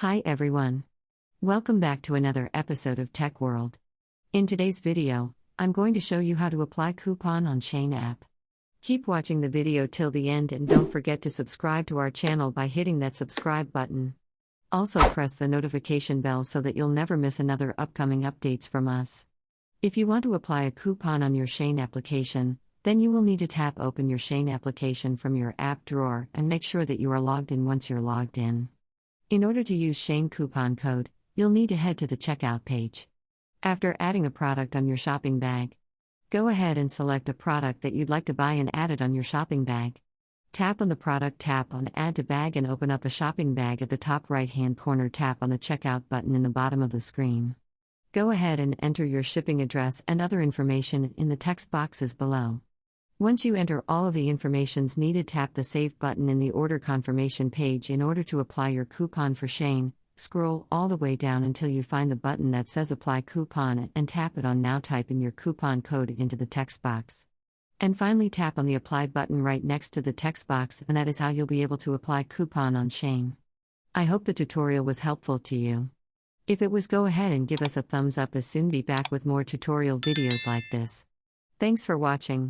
Hi everyone. Welcome back to another episode of Tech World. In today's video, I'm going to show you how to apply coupon on Shein app. Keep watching the video till the end and don't forget to subscribe to our channel by hitting that subscribe button. Also press the notification bell so that you'll never miss another upcoming updates from us. If you want to apply a coupon on your Shein application, then you will need to tap open your Shein application from your app drawer and make sure that you are logged in once you're logged in. In order to use Shein coupon code, you'll need to head to the checkout page. After adding a product on your shopping bag, go ahead and select a product that you'd like to buy and add it on your shopping bag. Tap on the product, tap on Add to Bag and open up a shopping bag at the top right-hand corner. Tap on the checkout button in the bottom of the screen. Go ahead and enter your shipping address and other information in the text boxes below. Once you enter all of the informations needed, tap the Save button in the order confirmation page. In order to apply your coupon for Shein, scroll all the way down until you find the button that says Apply Coupon and tap it on. Now type in your coupon code into the text box. And finally tap on the Apply button right next to the text box, and that is how you'll be able to apply coupon on Shein. I hope the tutorial was helpful to you. If it was, go ahead and give us a thumbs up, as soon be back with more tutorial videos like this. Thanks for watching.